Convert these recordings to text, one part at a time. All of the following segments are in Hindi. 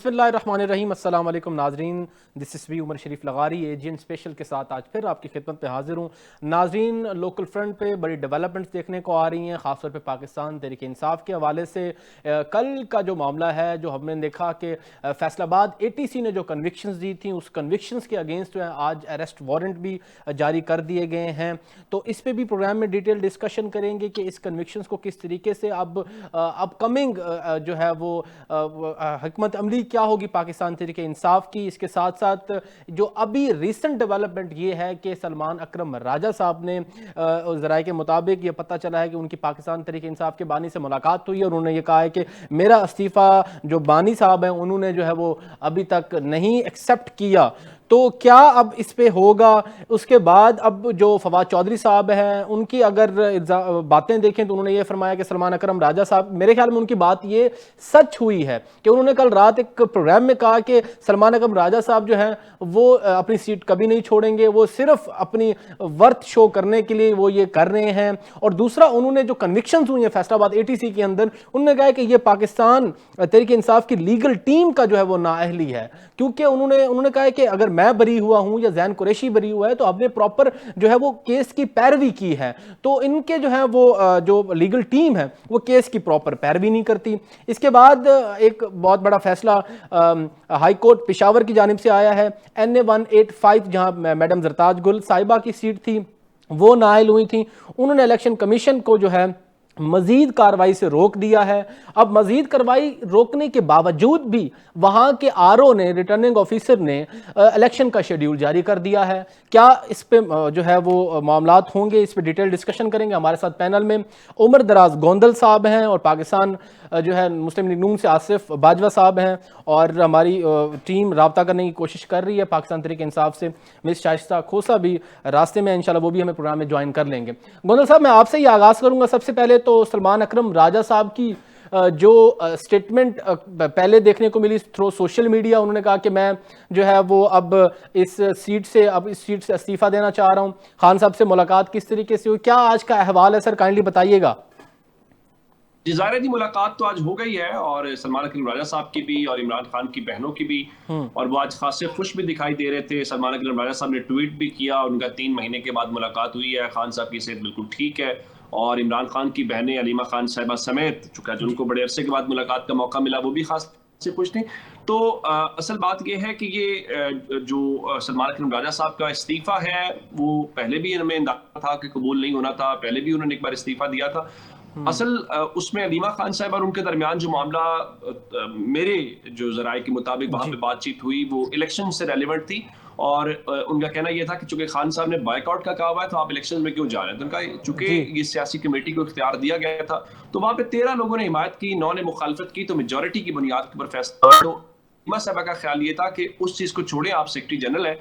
बिस्मिल्लाहिर्रहमानिर्रहीम। अस्सलाम वालेकुम नाजरीन, this is we Umar Sharif Lagari AGN special के साथ आज फिर आपकी खिदमत में हाजिर हूँ। नाजरीन, लोकल फ्रंट पे बड़ी डेवलपमेंट्स देखने को आ रही हैं, ख़ासतौर पे पाकिस्तान तहरीक इंसाफ के हवाले से। कल का जो मामला है, जो हमने देखा कि फैसलाबाद ATC ने जो कन्विक्शंस दी थी, उस कन्विक्शंस के अगेंस्ट जो है आज अरेस्ट वारंट भी जारी कर दिए गए हैं। तो इस पर भी प्रोग्राम में डिटेल डिस्कशन करेंगे कि इस कन्विक्शंस को किस तरीके से अब अपकमिंग जो है वो हिकमत अमली क्या होगी पाकिस्तान तहरीक इंसाफ की। इसके साथ साथ जो अभी रिसेंट डेवलपमेंट ये है कि सलमान अकरम राजा साहब ने ज़राए के मुताबिक ये पता चला है कि उनकी पाकिस्तान तहरीक इंसाफ के बानी से मुलाकात हुई और उन्होंने ये कहा है कि मेरा इस्तीफ़ा जो बानी साहब हैं उन्होंने जो है वो अभी तक नहीं एक्सेप्ट किया। तो क्या अब इस पे होगा? उसके बाद अब जो फवाद चौधरी साहब हैं उनकी अगर बातें देखें तो उन्होंने ये फरमाया कि सलमान अकरम राजा साहब, मेरे ख्याल में उनकी बात ये सच हुई है कि उन्होंने कल रात एक प्रोग्राम में कहा कि सलमान अकरम राजा साहब जो हैं वो अपनी सीट कभी नहीं छोड़ेंगे, वो सिर्फ अपनी वर्थ शो करने के लिए वो ये कर रहे हैं। और दूसरा, उन्होंने जो कन्विक्शंस हुई हैं फैसलाबाद ATC के अंदर, उन्होंने कहा कि ये पाकिस्तान तहरीक इंसाफ की लीगल टीम का जो है वो नाअहली है, क्योंकि उन्होंने कहा है कि अगर मैं बरी हुआ हूं या जैन कुरैशी बरी हुआ है तो आपने प्रॉपर जो है वो केस की पैरवी की है। तो इनके जो है वो जो लीगल टीम है वो केस की प्रॉपर पैरवी नहीं करती। इसके बाद एक बहुत बड़ा फैसला हाई कोर्ट पेशावर की जानिब से आया है। NA 185 जहां मैडम जरताज गुल साहिबा की सीट थी वो नाअहल हुई थी, उन्होंने इलेक्शन कमीशन को जो है मजीद कार्रवाई से रोक दिया है। अब मजीद कार्रवाई रोकने के बावजूद भी वहां के RO ने, रिटर्निंग ऑफिसर ने इलेक्शन का शेड्यूल जारी कर दिया है। क्या इस पे जो है वो मामलात होंगे, इस पे डिटेल डिस्कशन करेंगे। हमारे साथ पैनल में उमर दराज गोंदल साहब हैं और पाकिस्तान जो है मुस्लिम लीग नून से आसिफ बाजवा साहब हैं, और हमारी टीम राब्ता करने की कोशिश कर रही है पाकिस्तान तहरीक इंसाफ से। मिस शाइस्ता खोसा भी रास्ते में, इंशाल्लाह वो भी हमें प्रोग्राम में ज्वाइन कर लेंगे। गोंदल साहब, मैं आपसे ही आगाज़ करूंगा। सबसे पहले तो सलमान अकरम राजा साहब की जो स्टेटमेंट पहले देखने को मिली थ्रू सोशल मीडिया, उन्होंने कहा कि मैं जो है वो अब इस सीट से इस्तीफा देना चाह रहा हूं। खान साहब से मुलाकात किस तरीके से हुई, क्या आज का अहवाल है सर, काइंडली बताइएगा। जी, ज़ाहिर है मुलाकात तो आज हो गई है, और सलमान अकरम राजा साहब की भी और इमरान खान की बहनों की भी, और वो आज खासे खुश भी दिखाई दे रहे थे। सलमान अकरम राजा साहब ने ट्वीट भी किया, उनका 3 महीने के बाद मुलाकात हुई है, खान साहब की सेहत बिल्कुल ठीक है, और इमरान खान की बहनें अलीमा खान साहिबा समेत, चूंकि आज उनको बड़े अरसे के बाद मुलाकात का मौका मिला, वो भी खास से खुश थे। तो असल बात यह है कि ये जो सलमान अकरम राजा साहब का इस्तीफा है वो पहले भी इनमें अंदाजा था कि कबूल नहीं होना था, पहले भी उन्होंने एक बार इस्तीफा दिया था। असल उसमें अलीमा खान साहब और उनके दरमियान जो मामला, मेरे जो जराये के मुताबिक वहां पे बातचीत हुई, वो इलेक्शन से रेलिवेंट थी, और उनका कहना यह था कि चूंकि खान साहब ने बायकॉट का कहा हुआ है तो आप इलेक्शन में क्यों जा रहे हैं। तो उनका चूंकि ये सियासी कमेटी को इख्तियार दिया गया था, तो वहां पे 13 लोगों ने हिमायत की, 9 ने मुखालफत की, तो मेजोरिटी की बुनियाद के ऊपर फैसला। तो अलीमा साहबा का ख्याल ये था कि उस चीज को छोड़े, आप सेक्रेटरी जनरल है,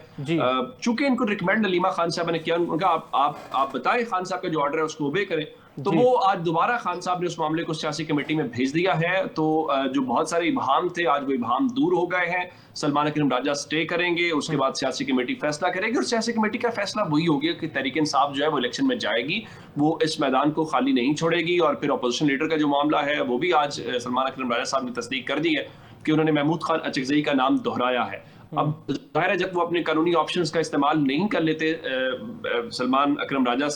चूंकि इनको रिकमेंड अलीमा खान साहब ने किया, उनका आप बताएं खान साहब का जो ऑर्डर है उसको ओबे करें। तो वो आज दोबारा खान साहब ने उस मामले को सियासी कमेटी में भेज दिया है। तो जो बहुत सारे इबहाम थे, आज वो इबहाम दूर हो गए हैं। सलमान अकरम राजा स्टे करेंगे, उसके बाद सियासी कमेटी फैसला करेगी, और सियासी कमेटी का फैसला वही होगा कि तहरीक इंसाफ जो है वो इलेक्शन में जाएगी, वो इस मैदान को खाली नहीं छोड़ेगी। और फिर अपोजिशन लीडर का जो मामला है वो भी आज सलमान अकरम राजा साहब ने तस्दीक कर दी है कि उन्होंने महमूद खान अचकजई का नाम दोहराया है। अब जाहिर है जब वो अपने कानूनी ऑप्शंस का इस्तेमाल नहीं कर लेते, सलमान अकरम राजा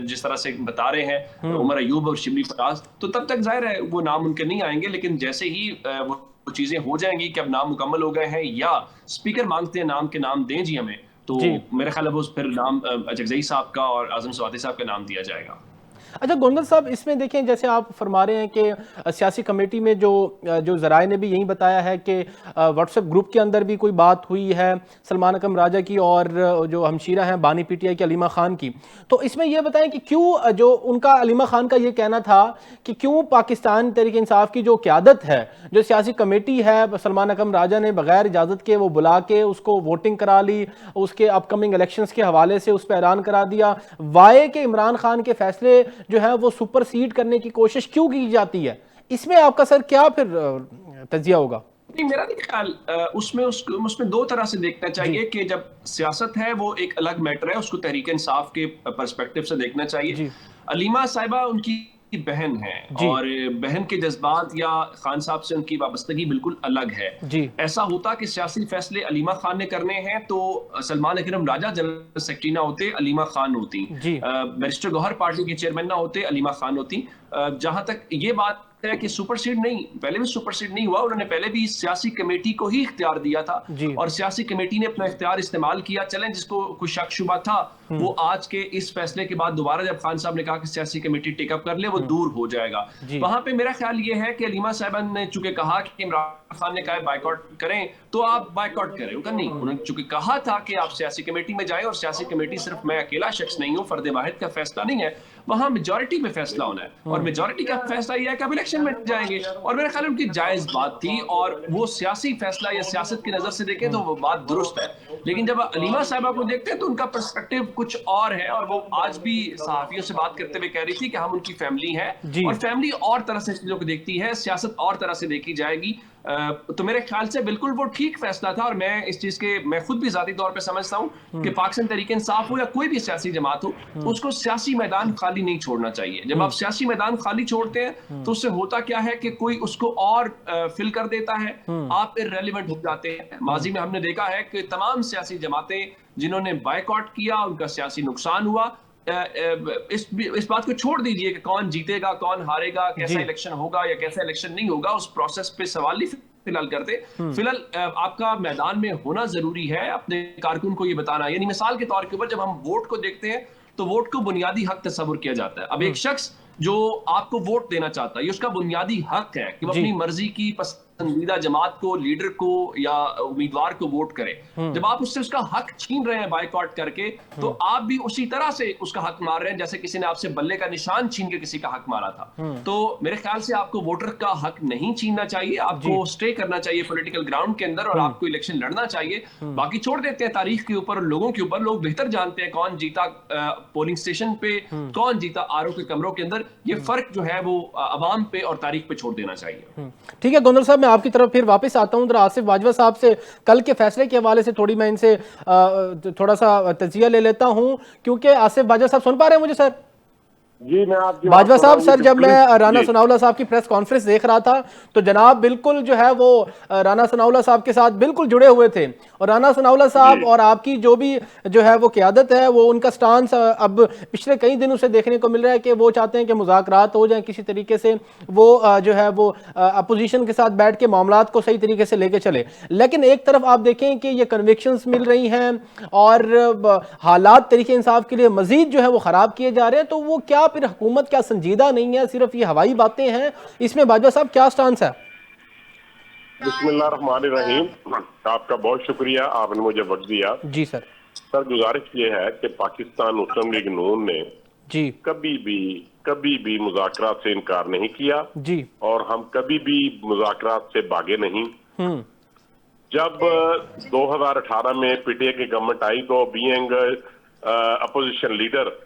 जिस तरह से बता रहे हैं, उमर अयूब और शिबली फराज, तो तब तक जाहिर है वो नाम उनके नहीं आएंगे। लेकिन जैसे ही वो चीजें हो जाएंगी कि अब नाम मुकम्मल हो गए हैं या स्पीकर मांगते हैं नाम के नाम दें जी हमें, तो मेरे ख्याल है वो फिर नाम अचकजई साहब का और आजम स्वाति साहब का नाम दिया जाएगा। अच्छा गोंदल साहब, इसमें देखें जैसे आप फरमा रहे हैं कि सियासी कमेटी में जो ज़राए ने भी यही बताया है कि व्हाट्सएप ग्रुप के अंदर भी कोई बात हुई है सलमान अकरम राजा की और जो हमशीरा हैं बानी PTI की अलीमा खान की। तो इसमें यह बताएं कि क्यों जो उनका अलीमा खान का ये कहना था कि क्यों पाकिस्तान तहरीक इंसाफ की जो क़यादत है, जो सियासी कमेटी है, सलमान अकरम राजा ने बगैर इजाज़त के वो बुला के उसको वोटिंग करा ली, उसके अपकमिंग इलेक्शंस के हवाले से उस पर ऐलान करा दिया, वाए के इमरान खान के फैसले जो है वो सुपरसीड करने की कोशिश क्यों की जाती है? इसमें आपका सर क्या फिर तजिया होगा? नहीं, मेरा नहीं ख्याल उसमें 2 तरह से देखना चाहिए कि जब सियासत है वो एक अलग मैटर है, उसको तहरीक इंसाफ के पर्सपेक्टिव से देखना चाहिए। अलीमा साहिबा उनकी बहन है जी और बहन के जज्बात या खान साहब से उनकी वाबस्तगी बिल्कुल अलग है। जी ऐसा होता कि सियासी फैसले अलीमा खान ने करने हैं तो सलमान अकरम राजा जनरल सेक्रेटरी ना होते, अलीमा खान होती। जी बैरिस्टर गौहर पार्टी के चेयरमैन ना होते, अलीमा खान होती। जहां तक ये बात है कि सुपरसीड नहीं, पहले भी सुपरसीड नहीं हुआ, उन्होंने पहले भी सियासी कमेटी को ही इख्तियार दिया था जी और सियासी कमेटी ने अपना इख्तियार इस्तेमाल किया। चलें, जिसको कुछ शक शुबा था वो आज के इस फैसले के बाद दोबारा जब खान साहब ने कहा कि सियासी कमेटी टेकअप कर ले, वो दूर हो जाएगा। जी वहां पे मेरा ख्याल ये है कि अलीमा साहिबा ने चूंकि कहा कि इमरान खान ने कहा बाइकआउट करें तो आप बाइकआउट करें, उनका नहीं, उन्होंने चूंकि कहा था कि आप सियासी कमेटी में जाएं और सियासी कमेटी सिर्फ मैं अकेला शख्स नहीं हूं, फर्द वाहिद का फैसला नहीं है, वहां मेजोरिटी में फैसला होना है और मेजोरिटी का फैसला यह है कि आप इलेक्शन में जाएंगे। और मेरे ख्याल उनकी जायज बात थी और वो सियासी फैसला या सियासत की नजर से देखें तो वो बात दुरुस्त है। लेकिन जब अलीमा साहिबा को देखते हैं तो उनका पर्सपेक्टिव कुछ और है और वो आज भी सहाफियों से बात करते हुए कह रही थी कि हम उनकी फैमिली है जी और फैमिली और तरह से चीजों को देखती है, सियासत और तरह से देखी जाएगी। तो मेरे ख्याल से बिल्कुल वो ठीक फैसला था और मैं इस चीज के मैं खुद भी जाती तौर पे समझता हूं कि पाकिस्तान तहरीक-ए-इंसाफ हो या कोई भी सियासी जमात हो, उसको सियासी मैदान खाली नहीं छोड़ना चाहिए। जब आप सियासी मैदान खाली छोड़ते हैं तो उससे होता क्या है कि कोई उसको और फिल कर देता है, आप इररेलेवेंट हो जाते हैं। माजी में हमने देखा है कि तमाम सियासी जमातें जिन्होंने बायकॉट किया उनका सियासी नुकसान हुआ। इस बात को छोड़ दीजिए कि कौन जीतेगा कौन हारेगा, कैसा इलेक्शन होगा या कैसा इलेक्शन नहीं होगा, उस प्रोसेस पे सवाल नहीं फिलहाल करते। फिलहाल आपका मैदान में होना जरूरी है, अपने कारकुन को ये बताना। यानी मिसाल के तौर के ऊपर जब हम वोट को देखते हैं तो वोट को बुनियादी हक तस्वुर किया जाता है। अब एक शख्स जो आपको वोट देना चाहता है, ये उसका बुनियादी हक है कि वो अपनी मर्जी की पसंदीदा जमात को, लीडर को या उम्मीदवार को वोट करे। जब आप उससे उसका हक छीन रहे हैं बायकॉट करके, तो आप भी उसी तरह से उसका हक मार रहे हैं जैसे किसी ने आपसे बल्ले का निशान छीन के किसी का हक मारा था। तो मेरे ख्याल से आपको वोटर का हक नहीं छीनना चाहिए, आपको स्टे करना चाहिए पॉलिटिकल ग्राउंड के अंदर और आपको इलेक्शन लड़ना चाहिए। बाकी छोड़ देते हैं तारीख के ऊपर और लोगों के ऊपर, लोग बेहतर जानते हैं कौन जीता पोलिंग स्टेशन पे, कौन जीता आरओ के कमरों के अंदर। ये फर्क जो है वो अवाम पे और तारीख पे छोड़ देना चाहिए। ठीक है गोंदल साहब, मैं आपकी तरफ फिर वापस आता हूं। आसिफ बाजवा साहब से कल के फैसले के हवाले से थोड़ी मैं इनसे थोड़ा सा तजिया ले लेता हूं, क्योंकि आसिफ बाजवा साहब सुन पा रहे हैं मुझे? सर जी मैं आपकी बाजवा साहब, सर जब मैं राना सनाउल्लाह साहब की प्रेस कॉन्फ्रेंस देख रहा था तो जनाब बिल्कुल जो है वो राना सनाउल्लाह साहब के साथ बिल्कुल जुड़े हुए थे और राना सनाउल्लाह साहब और आपकी जो भी जो है वो क़यादत है, वो उनका स्टांस अब पिछले कई दिनों से देखने को मिल रहा है कि वो चाहते हैं कि मुज़ाकरात हो जाए, किसी तरीके से वो जो है वो अपोजिशन के साथ बैठ के मामलात को सही तरीके से लेके चले। लेकिन एक तरफ आप देखें कि ये कन्विक्शंस मिल रही हैं और हालात तरीके इंसाफ के लिए मजीद जो है वो ख़राब किए जा रहे हैं, तो वो क्या फिर हुकूमत क्या संजीदा नहीं है, सिर्फ ये हवाई बातें हैं? इसमें बाजवा साहब क्या स्टांस है? बिस्मिल्लाहिर्रहमानिर्रहीम, आपका बहुत शुक्रिया, आपने मुझे वक्त दिया। जी सर। सर गुजारिश ये है कि पाकिस्तान मुस्लिम लीग नून ने जी कभी भी मुज़ाकरात से इनकार नहीं किया जी और हम कभी भी मुज़ाकरात से भागे नहीं। जब 2018 में पीटीआई की गवर्नमेंट आई तो बीइंग अपोजिशन लीडर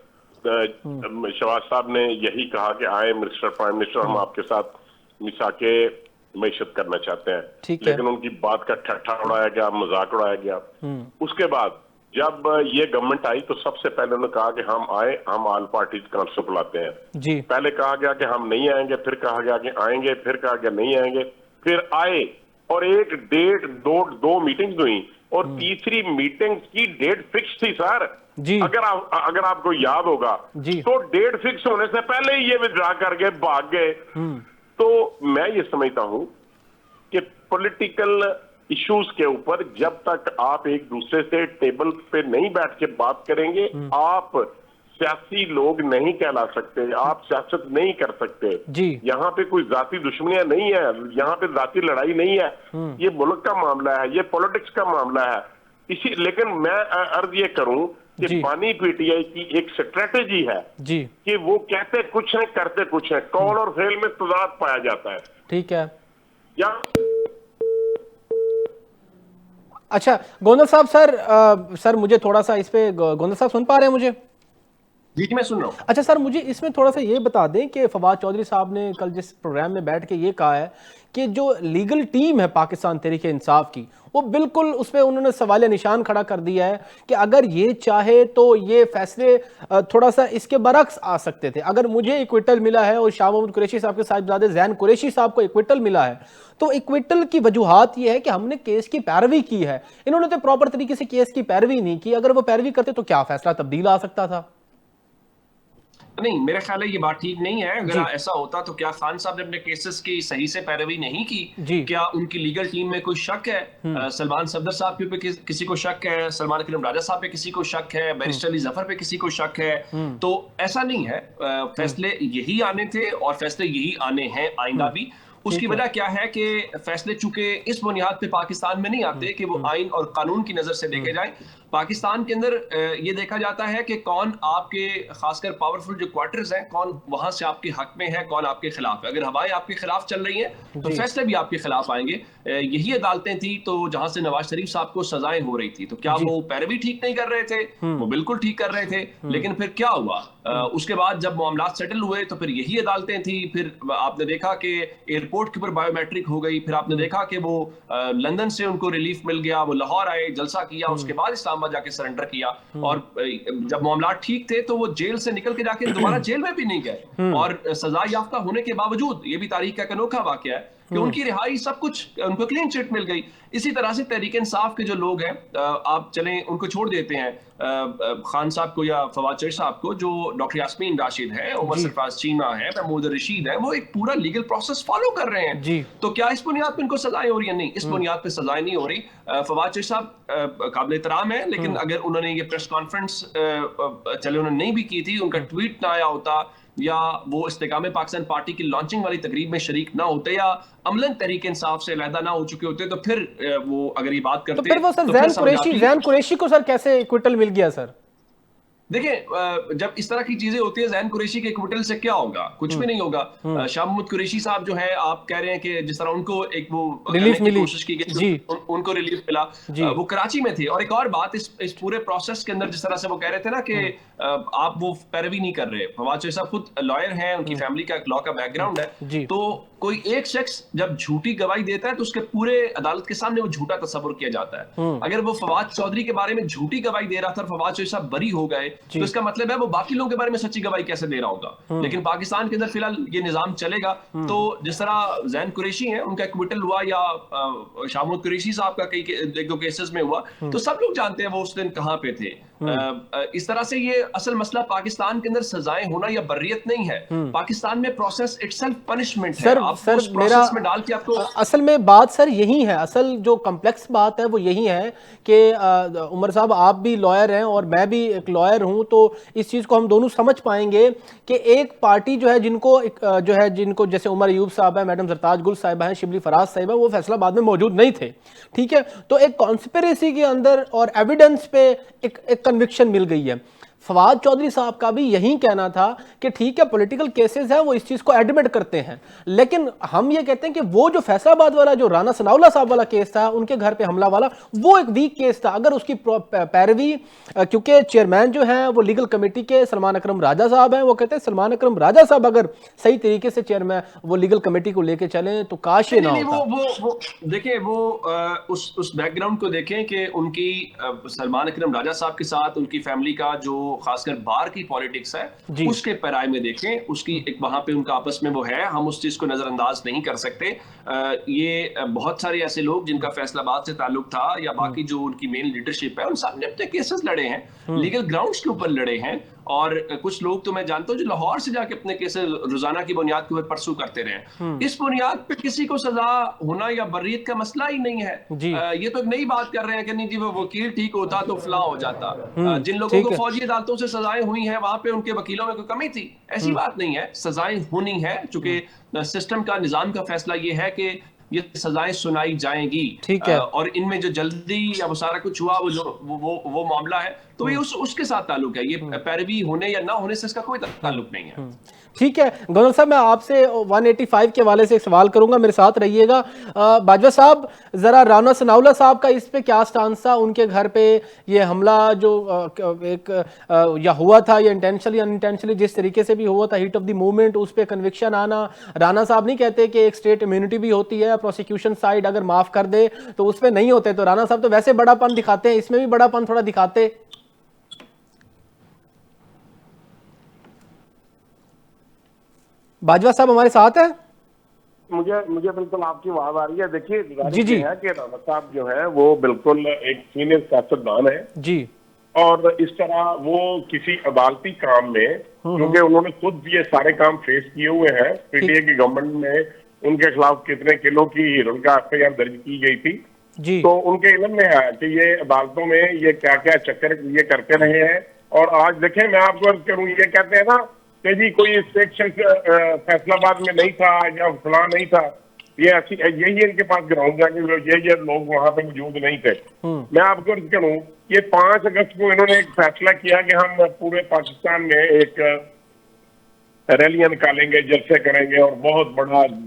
शहबाज साहब ने यही कहा कि आए मिस्टर प्राइम मिनिस्टर, हम आपके साथ मिसाके मैशत करना चाहते हैं। लेकिन उनकी बात का ठट्ठा उड़ाया गया, मजाक उड़ाया गया। उसके बाद जब ये गवर्नमेंट आई तो सबसे पहले उन्होंने कहा कि हम आए, हम ऑल पार्टी कॉन्फ्रेंस बुलाते हैं जी। पहले कहा गया कि हम नहीं आएंगे, फिर कहा गया कि आएंगे, फिर कहा गया नहीं आएंगे, फिर आए और एक डेट दो मीटिंग्स हुई और तीसरी मीटिंग की डेट फिक्स थी सर जी। अगर आपको याद होगा तो डेट फिक्स होने से पहले ही ये विड्रा करके भाग गए। तो मैं ये समझता हूं कि पॉलिटिकल इश्यूज के ऊपर जब तक आप एक दूसरे से टेबल पे नहीं बैठ के बात करेंगे, आप सियासी लोग नहीं कहला सकते, आप सियासत नहीं कर सकते जी। यहाँ पे कोई जाती दुश्मनियां नहीं है, यहाँ पे जाती लड़ाई नहीं है, ये मुल्क का मामला है, ये पॉलिटिक्स का मामला है। लेकिन मैं अर्ज ये करूं कि पानी पीटीआई की एक स्ट्रेटेजी है जी कि वो कहते कुछ है करते कुछ है, कौल और फेल में तजाद पाया जाता है। ठीक है या अच्छा गोंदल साहब, सर मुझे थोड़ा सा इस पे, गोंदल साहब सुन पा रहे हैं मुझे? जी मैं सुन रहा हूँ। अच्छा सर, मुझे इसमें थोड़ा सा ये बता दें कि फवाद चौधरी साहब ने कल जिस प्रोग्राम में बैठ के ये कहा है कि जो लीगल टीम है पाकिस्तान तहरीक इंसाफ की, वो बिल्कुल उस पर उन्होंने सवाल निशान खड़ा कर दिया है कि अगर ये चाहे तो ये फैसले थोड़ा सा इसके बरक्स आ सकते थे। अगर मुझे इक्विटल मिला है और शाह मोहम्मद कुरैशी साहब के साहिबजादे जैन कुरैशी साहब को इक्विटल मिला है, तो इक्विटल की वजूहात ये है कि हमने केस की पैरवी की है। इन्होंने तो प्रॉपर तरीके से केस की पैरवी नहीं की। अगर वो पैरवी करते तो क्या फैसला तब्दील आ सकता था? नहीं, मेरा ख्याल है ये बात ठीक नहीं है। अगर ऐसा होता तो क्या खान साहब ने अपने केसेस की सही से पैरवी नहीं की? क्या उनकी लीगल टीम में कोई शक है? सलमान सफदर साहब पे किसी को शक है, सलमान अकरम राजा साहब पे किसी को शक है, बैरिस्टर अली जफर पे किसी को शक है? तो ऐसा नहीं है। फैसले यही आने थे और फैसले यही आने हैं आइंदा भी। उसकी वजह क्या है कि फैसले चूंकि इस बुनियाद पे पाकिस्तान में नहीं आते कि वो आइन और कानून की नजर से देखे जाएं। पाकिस्तान के अंदर ये देखा जाता है कि कौन आपके खासकर पावरफुल जो क्वार्टर्स हैं, कौन वहां से आपके हक में है, कौन आपके खिलाफ है। अगर हवाएं आपके खिलाफ चल रही हैं तो फैसले भी आपके खिलाफ आएंगे। यही अदालतें थी तो जहां से नवाज शरीफ साहब को सजाएं हो रही थी, तो क्या वो पैरवी ठीक नहीं कर रहे थे? वो बिल्कुल ठीक कर रहे थे। लेकिन फिर क्या हुआ? उसके बाद जब मामला सेटल हुए तो फिर यही अदालतें थी। फिर आपने देखा कि एयरपोर्ट के ऊपर बायोमेट्रिक हो गई। फिर आपने देखा कि वो लंदन से उनको रिलीफ मिल गया, वो लाहौर आए, जलसा किया, उसके बाद इस्लामाबाद जाके सरेंडर किया। और जब मामला ठीक थे तो वो जेल से निकल के जाके दोबारा जेल में भी नहीं गए। और सजा याफ्ता होने के बावजूद, ये भी तारीख का एक अनोखा वाकया है कि उनकी रिहाई, सब कुछ उनको क्लीन चिट मिल गई। इसी तरह से तहरीक इंसाफ के जो लोग हैं, आप चलें उनको छोड़ देते हैं, खान साहब को या फवाद चौधरी साहब को, जो डॉक्टर यास्मीन राशिद है, उमर सरफराज चीमा है, महमूद रशीद है, वो एक पूरा लीगल प्रोसेस फॉलो कर रहे हैं। तो क्या इस बुनियाद पर इनको सजाएं हो रही है? नहीं, इस बुनियाद पर सजाएं नहीं हो रही। फवाद चौधरी साहब काबिल एहतराम है, लेकिन अगर उन्होंने ये प्रेस कॉन्फ्रेंस चले उन्होंने नहीं भी की थी, उनका ट्वीट ना आया होता, या वो इस्तेकाम पाकिस्तान पार्टी की लॉन्चिंग वाली तकरीब में शरीक ना होते, या अमलन तहरीक इंसाफ से अलहदा ना हो चुके होते, तो फिर वो अगर ये बात करते तो फिर वो सर जैन कुरैशी को सर कैसे इक्विटल मिल गया सर? देखिए, जब इस तरह की चीजें होती है, जैन कुरैशी के इक्विटल से क्या होगा? कुछ भी नहीं होगा। शाह मोहम्मद कुरैशी साहब जो है, आप कह रहे हैं कि जिस तरह उनको एक वो रिलीफ मिली, कोशिश की गई, उनको रिलीफ मिला, वो कराची में थे। और एक और बात, इस पूरे प्रोसेस के अंदर जिस तरह से वो कह रहे थे ना कि आप वो पैरवी नहीं कर रहे। फवाद चौधरी साहब खुद लॉयर हैं, उनकी फैमिली का लॉ का बैकग्राउंड है। तो कोई एक शख्स जब झूठी गवाही देता है तो उसके पूरे अदालत के सामने वो झूठा तस्वुर किया जाता है। अगर वो फवाद चौधरी के बारे में झूठी गवाही दे रहा था और फवाद चौधरी साहब बरी हो गए, तो इसका मतलब है वो बाकी लोगों के बारे में सच्ची गवाही कैसे दे रहा होगा? लेकिन पाकिस्तान के अंदर फिलहाल ये निजाम चलेगा। तो जिस तरह जैन कुरैशी है, उनका इक्विटल हुआ, या शाह मोहम्मद कुरैशी साहब का कई एक दो केसेस में हुआ, तो सब लोग जानते हैं वो उस दिन कहां पे थे। इस तरह से ये असल मसला पाकिस्तान के अंदर सजाएं होना या बर्रियत नहीं है। पाकिस्तान में प्रोसेस इटसेल्फ पनिशमेंट है। सर मेरा में डाल के आपको असल में बात सर यही है, असल जो कॉम्प्लेक्स बात है वो यही है कि उमर साहब, आप भी लॉयर हैं और मैं भी एक लॉयर हूं, तो इस चीज को हम दोनों समझ पाएंगे कि एक पार्टी जो है जिनको जैसे उमर अयूब साहब है, मैडम जरताज गुल साहिबा हैं, शिबली फराज साहिबा, वो फैसलाबाद में मौजूद नहीं थे, ठीक है? तो एक कॉन्स्पिरेसी के अंदर और एविडेंस पे एक कन्विक्शन मिल गई है। फवाद चौधरी साहब का भी यही कहना था कि ठीक है, पॉलिटिकल केसेस हैं, वो इस चीज को एडमिट करते हैं, लेकिन हम ये कहते हैं कि वो जो फैसलाबाद वाला, जो राना सनाउल्लाह साहब वाला केस था, उनके घर पे हमला वाला, वो एक वीक केस था। अगर उसकी पैरवी, क्योंकि चेयरमैन जो है वो लीगल कमेटी के सलमान अकरम राजा साहब हैं, वो कहते हैं सलमान अकरम राजा साहब अगर सही तरीके से चेयरमैन वो लीगल कमेटी को लेके चले तो काश ये ना होता। वो देखिए, वो उस बैकग्राउंड को देखें कि उनकी सलमान अकरम राजा साहब के साथ उनकी फैमिली का जो खासकर बाहर की पॉलिटिक्स है, उसके पैराए में देखें, उसकी एक वहां पे उनका आपस में वो है, हम उस चीज को नजरअंदाज नहीं कर सकते। ये बहुत सारे ऐसे लोग जिनका फैसलाबाद से ताल्लुक था, या बाकी जो उनकी मेन लीडरशिप है, उन सामने अपने केसेस लड़े हैं, लीगल ग्राउंड्स के ऊपर लड़े हैं। और कुछ लोग तो मैं जानता हूं जो लाहौर से जाके अपने केसेस रोजाना की बुनियाद के ऊपर परसू करते रहे। इस बुनियाद पे किसी को सजा होना या बर्रियत का मसला ही नहीं है। ये तो नई बात कर रहे हैं कि नहीं जी, वो वकील ठीक होता तो फला हो जाता। जिन लोगों को फौजी अदालतों से सजाएं हुई हैं, वहां पे उनके वकीलों में कोई कमी थी? ऐसी बात नहीं है, सजाएं होनी है। चूंकि सिस्टम का, निजाम का फैसला ये है कि ये सजाएं सुनाई जाएंगी। ठीक है। और इनमें जो जल्दी या वो सारा कुछ हुआ, वो जो वो मामला है, तो ये उसके साथ ताल्लुक है। ये पैरवी होने या ना होने से इसका कोई ताल्लुक नहीं है। ठीक है गौनल साहब, मैं आपसे 185 के हवाले से एक सवाल करूंगा, मेरे साथ रहिएगा। बाजवा साहब, जरा राना सनाउल्लाह साहब का इस पे क्या स्टांस था? उनके घर पे ये हमला जो या हुआ था, या इंटेंशनली अनइंटेंशनली जिस तरीके से भी हुआ था, हीट ऑफ द मूवमेंट, उस पर कन्विक्शन आना, राना साहब नहीं कहते कि एक स्टेट इम्यूनिटी भी होती है, प्रोसिक्यूशन साइड अगर माफ कर दे तो उस पर नहीं होते, तो राना साहब तो वैसे बड़ापन दिखाते हैं, इसमें भी बड़ापन थोड़ा दिखाते। बाजवा साहब हमारे साथ है? मुझे बिल्कुल आपकी आवाज आ रही है। देखिए, जी जी है कि राना साहब जो है वो बिल्कुल एक सीनियर सियासतदान है जी, और इस तरह वो किसी अदालती काम में, क्योंकि उन्होंने खुद ये सारे काम फेस किए हुए हैं, पीटीए की गवर्नमेंट में उनके खिलाफ कितने किलो की हीरोइन का एफआईआर दर्ज की गई थी जी, तो उनके इल्म में है कि ये अदालतों में ये क्या क्या चक्कर ये करते रहे हैं। और आज देखें, मैं आपको अर्ज करूँ, ये कहते हैं ना कि जी कोई सेक्शन फैसलाबाद में नहीं था या फलां नहीं था, ये ऐसी यही इनके पास ग्राउंड जाके ये लोग वहां पे मौजूद नहीं थे। मैं आपको अर्ज करूँ, ये 5 अगस्त को इन्होंने एक फैसला किया कि हम पूरे पाकिस्तान में एक रैलियां निकालेंगे, जलसे करेंगे और बहुत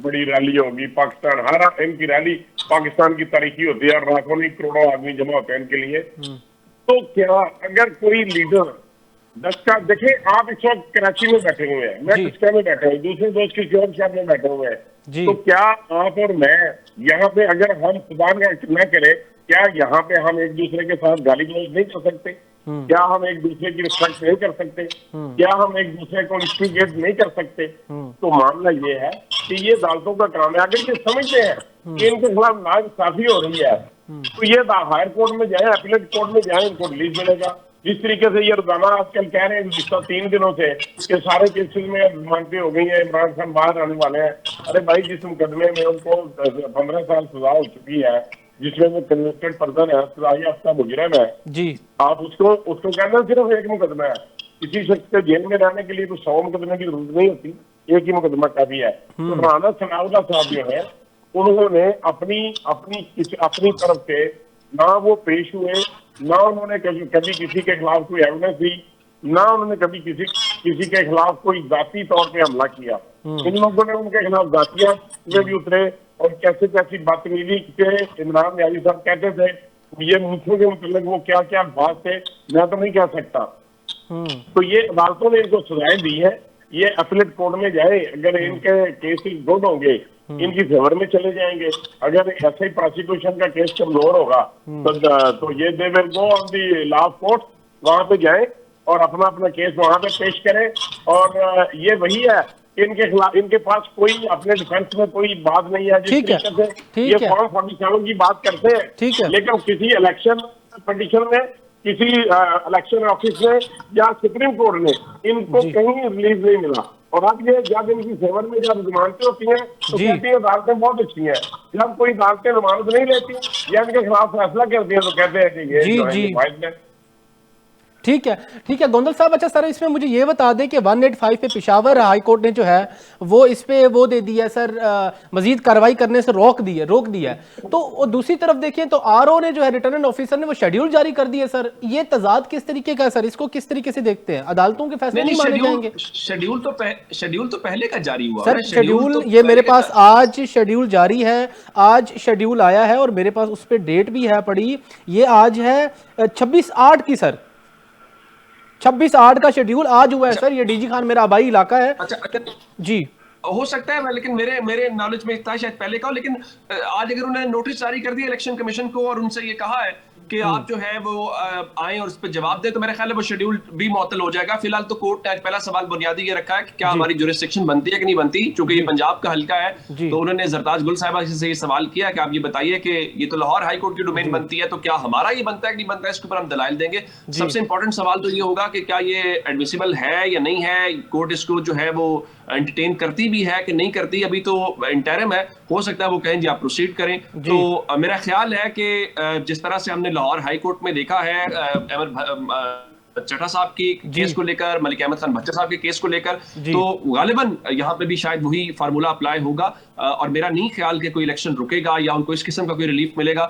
बड़ी रैली होगी। पाकिस्तान हर इनकी रैली पाकिस्तान की तारीखी होती है और लाखों नहीं करोड़ों आदमी जमा होते हैं इनके लिए। तो क्या अगर कोई लीडर 10 का, देखिए आप इस वक्त कराची में बैठे हुए हैं, मैं किसका में बैठा हूँ, दूसरे दोस्त किसी और शहर में बैठे हुए हैं, तो क्या आप और मैं यहाँ पे अगर हम खुदा न करे, क्या यहाँ पे हम एक दूसरे के साथ गाली गलौज नहीं कर सकते? क्या हम एक दूसरे की रिस्पेक्ट नहीं कर सकते? क्या हम एक दूसरे को इंस्टिगेट नहीं कर सकते? तो मामला ये है कि ये अदालतों का काम है। अगर ये समझते हैं कि इनके खिलाफ नाइंसाफी हो रही है तो ये हायर कोर्ट में जाए, अपीलेट कोर्ट में जाए, इनको रिलीज मिलेगा। जिस तरीके से ये रोजाना आजकल कह रहे हैं पिछले 3 दिनों से कि सारे केसेस में जमानतें हो गई है, इमरान खान बाहर आने वाले हैं। अरे भाई, जिस मुकदमे में उनको 15 साल सजा हो चुकी है, जिसमें वो कन्विक्टेड पर्सन है, सजा याफ्ता मुजरिम है जी, आप उसको कहना सिर्फ एक मुकदमा है। किसी शख्स के जेल में रहने के लिए तो 100 मुकदमे की जरूरत नहीं होती, एक ही मुकदमा काफी है। तो राना सनाउल्लाह साहब जो है, उन्होंने अपनी तरफ से ना वो पेश हुए, ना उन्होंने कभी किसी के खिलाफ कोई एविडेंस दी, ना उन्होंने कभी किसी के खिलाफ कोई जाती तौर पे हमला किया। इन लोगों ने उनके खिलाफ जातियां में भी उतरे और कैसी बदतमीजी के इमरान न्याजी साहब कहते थे, ये मुल्कों के मतलब वो क्या क्या बात थे, मैं तो नहीं कह सकता। तो ये अदालतों ने इनको सजाएं दी है, ये अपीलेट कोर्ट में जाए, अगर इनके केसेस गुड होंगे इनकी फेवर में चले जाएंगे। अगर ऐसे ही प्रोसिक्यूशन का केस कमजोर होगा तो ये they will go on the law court, वहां पे जाए और अपना केस वहां पे पेश करें। और ये वही है, इनके खिलाफ, इनके पास कोई अपने डिफेंस में कोई बात नहीं है। जिस तरीके से ये फॉर्म 47 की बात करते हैं, लेकिन किसी इलेक्शन पिटीशन में, किसी इलेक्शन ऑफिस में या सुप्रीम कोर्ट ने इनको कहीं रिलीज नहीं मिला। और अब ये जब इनकी फेवर में जब जमानतें होती हैं तो कहती है अदालतें बहुत अच्छी हैं, जब कोई अदालतें जमानत नहीं लेती या इनके खिलाफ फैसला करती है तो कहते हैं कि ये जो है। ठीक है गोंदल साहब। अच्छा सर, इसमें मुझे ये बता दें कि 185 पे पेशावर हाई कोर्ट ने जो है वो इस पे वो दे दिया सर, मजीद कार्रवाई करने से रोक दिया है। तो दूसरी तरफ देखें तो आरओ ने जो है, रिटर्निंग ऑफिसर ने वो शेड्यूल जारी कर दिया सर। ये तजाद किस तरीके का है सर? इसको किस तरीके से देखते हैं? अदालतों के फैसले नहीं माने जाएंगे? शेड्यूल तो पहले का जारी हुआ सर। शेड्यूल ये मेरे पास आज शेड्यूल जारी है, आज शेड्यूल आया है और मेरे पास उस पर डेट भी है पड़ी। ये आज है 26/8 की सर, 26/8 का शेड्यूल आज हुआ है सर। ये डीजी खान मेरा आबाई इलाका है। अच्छा जी, हो सकता है, लेकिन मेरे नॉलेज में इतना शायद पहले का हो, लेकिन आज अगर उन्होंने नोटिस जारी कर दिया इलेक्शन कमीशन को और उनसे ये कहा है कि आप जो है वो आए और इस पर जवाब दे, तो मेरा ख्याल है वो शेड्यूल भी मुअत्तल हो जाएगा। फिलहाल तो कोर्ट ने पहला सवाल बुनियादी ये रखा है कि क्या हमारी जुरिस्डिक्शन बनती है कि नहीं बनती, क्योंकि ये पंजाब का हल्का है। तो उन्होंने जरताज गुल साहिबा से ये सवाल किया कि आप ये बताइए कि ये तो लाहौर हाई कोर्ट की डोमेन बनती है, तो क्या हमारा ये बनता है कि नहीं बनता है, इसके ऊपर हम दलाइल देंगे। सबसे इंपॉर्टेंट सवाल तो ये होगा कि क्या ये एडमिसिबल है या नहीं है, कोर्ट इसको जो है वो एंटरटेन करती भी है कि नहीं करती। अभी तो इंटरिम है, हो सकता है वो कहें जी आप प्रोसीड करें। तो मेरा ख्याल है कि जिस तरह से हमने लाहौर हाई कोर्ट में देखा है, चड्ढा साहब के केस को लेकर, मलिक अहमद खान भट्टर साहब के केस को लेकर, तो गालिबन यहाँ पे भी शायद वही फार्मूला अप्लाई होगा। और मेरा नहीं ख्याल कि कोई इलेक्शन रुकेगा या उनको इस किस्म का कोई रिलीफ मिलेगा।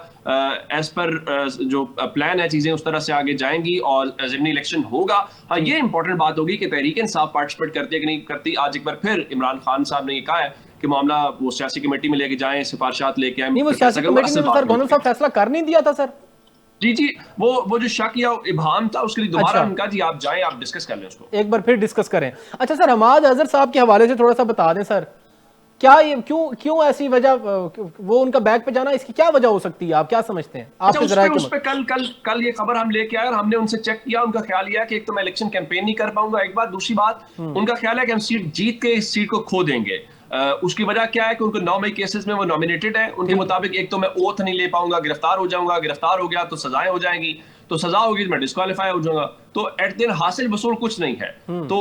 एज पर जो प्लान है चीजें उस तरह से आगे जाएंगी और ज़िमनी इलेक्शन होगा। हाँ, ये इंपॉर्टेंट बात होगी कि तहरीक इंसाफ पार्टिसिपेट करती है कि नहीं करती। आज एक बार फिर इमरान खान साहब ने ये कहा है कि मामला वो सियासी कमेटी में लेके जाएं, सिफारिशात लेके आए। वो सियासी कमेटी ने तो सर गवर्नर साहब फैसला कर नहीं दिया था सर। जी, वो जो शक या इब्हाम था उसके लिए दोबारा उनका जी आप जाएं, आप डिस्कस कर लें उसको, एक बार फिर डिस्कस करें। अच्छा सर, हमाद अजहर साहब के हवाले से थोड़ा सा बता दें सर, क्या ये क्यों ऐसी वजह, वो उनका बैग पे जाना, इसकी क्या वजह हो सकती है, आप क्या समझते हैं? उस पे कल ये खबर हम लेके आए और हमने उनसे चेक किया। उनका ख्याल यह है कि एक तो मैं इलेक्शन कैंपेन नहीं कर पाऊंगा, एक बात, दूसरी बात उनका ख्याल है कि हम सीट जीत के इस सीट को खो देंगे। उसकी वजह क्या है कि उनको 9 मई केसेस में वो नॉमिनेटेड है। उनके मुताबिक एक तो मैं ओथ नहीं ले पाऊंगा, गिरफ्तार हो जाऊंगा, गिरफ्तार हो गया तो सजाएं हो जाएंगी, तो सजा होगी तो मैं डिस्क्वालीफाई हो जाऊंगा। तो एट दिन हासिल वसूल कुछ नहीं है। तो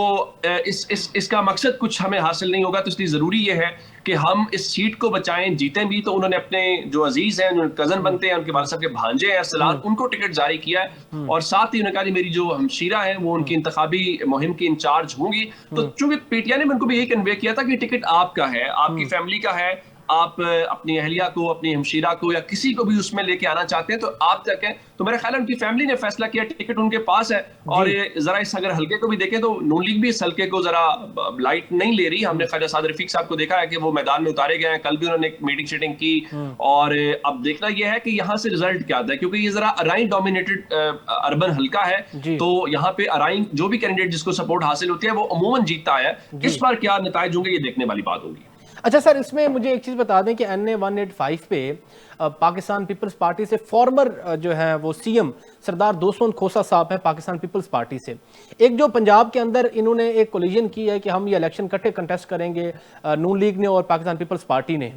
इसका मकसद कुछ हमें हासिल नहीं होगा। तो इसलिए जरूरी ये है कि हम इस सीट को बचाएं, जीतें भी। तो उन्होंने अपने जो अजीज हैं, जो कजन बनते हैं, उनके वालिद साहब के भांजे हैं सलाल, उनको टिकट जारी किया है। और साथ ही उन्होंने कहा मेरी जो हमशीरा है वो उनकी इंतखाबी मुहिम की इंचार्ज होंगी। तो चूंकि पीटीआई ने उनको भी यही कन्वे किया था कि टिकट आपका है, आपकी फैमिली का है, आप अपनी अहलिया को, अपनी हमशीरा को या किसी को भी उसमें लेके आना चाहते हैं तो आप तक है। तो मेरा ख्याल है उनकी फैमिली ने फैसला किया, टिकट उनके पास है। और ये जरा इस अगर हल्के को भी देखें तो नून लीग भी इस हल्के को जरा लाइट नहीं ले रही। हमने ख्वाजा साद रफीक साहब को देखा है कि वो मैदान में उतारे गए हैं, कल भी उन्होंने एक मीटिंग शीटिंग की। और अब देखना यह है कि यहाँ से रिजल्ट क्या आता है, क्योंकि ये जरा अराइन डोमिनेटेड अर्बन हल्का है। तो यहाँ पे अराइन जो भी कैंडिडेट जिसको सपोर्ट हासिल होती है वो अमूमन जीतता है। इस बार क्या नतीजे होंगे ये देखने वाली बात होगी। अच्छा सर, इसमें मुझे एक चीज़ बता दें कि NA 185 पे पाकिस्तान पीपल्स पार्टी से फॉर्मर जो है वो CM सरदार दोस्तों खोसा साहब है पाकिस्तान पीपल्स पार्टी से। एक जो पंजाब के अंदर इन्होंने एक कोलिजन की है कि हम ये इलेक्शन इकट्ठे कंटेस्ट करेंगे, नून लीग ने और पाकिस्तान पीपल्स पार्टी ने,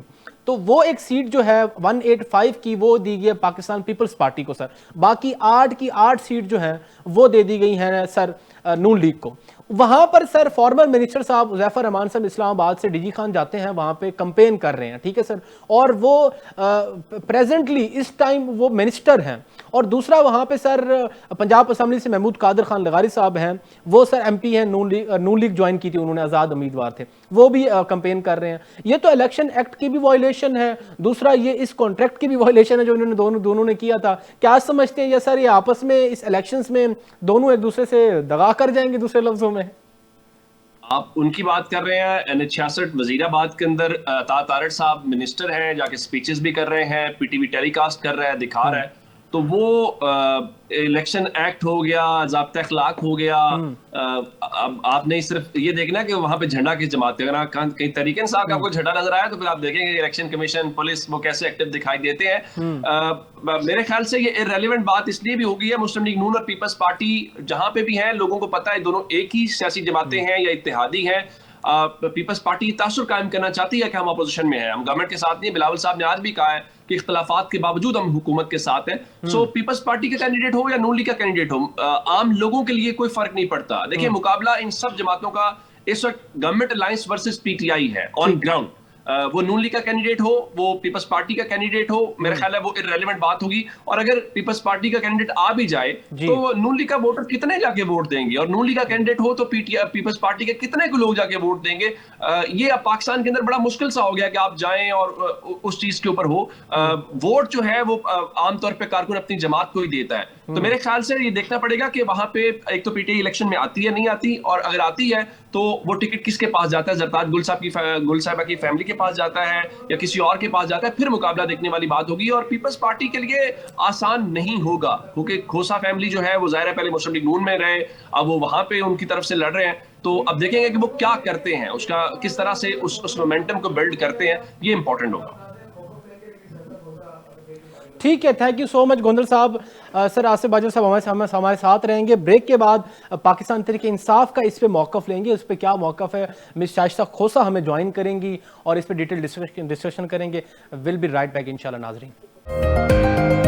तो वो एक सीट जो है 185 की वो दी गई है पाकिस्तान पीपल्स पार्टी को सर। बाकी 8 की 8 सीट जो है वो दे दी गई है सर नून लीग को। वहां पर सर फॉर्मर मिनिस्टर साहब ज़ैफर रहमान साहब इस्लामाबाद से DG खान जाते हैं, वहां पे कंपेन कर रहे हैं, ठीक है सर। और वो प्रेजेंटली इस टाइम वो मिनिस्टर हैं। और दूसरा वहां पे सर पंजाब असेंबली से महमूद कादर खान लगारी साहब हैं, वो सर MP हैं, नून लीग ज्वाइन की थी उन्होंने, आज़ाद उम्मीदवार थे, वो भी कंपेन कर रहे हैं। ये तो इलेक्शन एक्ट की भी वायलेशन है, दूसरा ये इस कॉन्ट्रैक्ट की भी वायलेशन है जो इन्होंने दोनों ने किया था। क्या समझते हैं ये सर, ये आपस में इस इलेक्शंस में दोनों एक दूसरे से दगा कर जाएंगे? दूसरे लफ्जों में आप उनकी बात कर रहे हैं। NH66 वजीराबाद के अंदर तारड़ साहब मिनिस्टर हैं, जाके स्पीचेस भी कर रहे हैं, PTV टेलीकास्ट कर रहा है, दिखा रहा है। तो वो इलेक्शन एक्ट हो गया, ज़ाब्ता अखलाक हो गया। अब आप नहीं सिर्फ ये देखना कि वहां पे झंडा किस जमात का, अगर कहीं तहरीक इंसाफ का आपको झंडा नजर आया तो फिर आप देखेंगे इलेक्शन कमीशन, पुलिस वो कैसे एक्टिव दिखाई देते हैं। मेरे ख्याल से ये इररेलेवेंट बात इसलिए भी हो गई है, मुस्लिम लीग नून और पीपल्स पार्टी जहां पे भी हैं, लोगों को पता है दोनों एक ही सियासी जमातें हैं या इत्तेहादी हैं। पीपल्स पार्टी तासुर कायम करना चाहती है कि हम अपोजिशन में हैं, हम गवर्नमेंट के साथ नहीं। बिलावल साहब ने आज भी कहा है कि इख्तलाफात के बावजूद हम हुकूमत के साथ हैं। सो पीपल्स पार्टी का कैंडिडेट हो या नून लीग का कैंडिडेट हो, आम लोगों के लिए कोई फर्क नहीं पड़ता। देखिए, मुकाबला इन सब जमातों का इस वक्त गवर्नमेंट अलायंस वर्सेस PTI है ऑन ग्राउंड। वो नून लीग का कैंडिडेट हो, वो पीपल्स पार्टी का कैंडिडेट हो, मेरा ख्याल है वो इररेलेवेंट बात होगी। और अगर पीपल्स पार्टी का कैंडिडेट आ भी जाए तो नून लीग का वोटर कितने जाके वोट देंगे, और नून लीग का कैंडिडेट हो तो पीपल्स पार्टी के कितने को लोग जाके वोट देंगे। ये अब पाकिस्तान के अंदर बड़ा मुश्किल सा हो गया कि आप जाएं और उस चीज के ऊपर हो। वोट जो है वो आमतौर पर कारकुन अपनी जमात को ही देता है। तो मेरे ख्याल से ये देखना पड़ेगा कि वहां पे एक तो PTI इलेक्शन में आती है नहीं आती, और अगर आती है तो वो टिकट किसके पास जाता है, जरदाद गुल साहिबा की फैमिली के पास जाता है या किसी और के पास जाता है, फिर मुकाबला देखने वाली बात होगी। और पीपल्स पार्टी के लिए आसान नहीं होगा, क्योंकि खोसा फैमिली जो है वो जाहिर है पहले मुस्लिम लीग नून में रहे, अब वो वहां पे उनकी तरफ से लड़ रहे हैं। तो अब देखेंगे कि वो क्या करते हैं, उसका किस तरह से उस मोमेंटम को बिल्ड करते हैं, ये इंपॉर्टेंट होगा। ठीक है, thank you so much Gondal साहब। सर आसिफ बाजवा साहब हमारे साथ रहेंगे। ब्रेक के बाद पाकिस्तान तहरीक इंसाफ का इस पे मौक़िफ़ लेंगे, उस पर क्या मौक़िफ़ है, मिस शाइस्ता खोसा हमें ज्वाइन करेंगी और इस पर डिटेल डिस्कशन करेंगे। विल बी राइट बैक इंशाल्लाह नाज़रीन।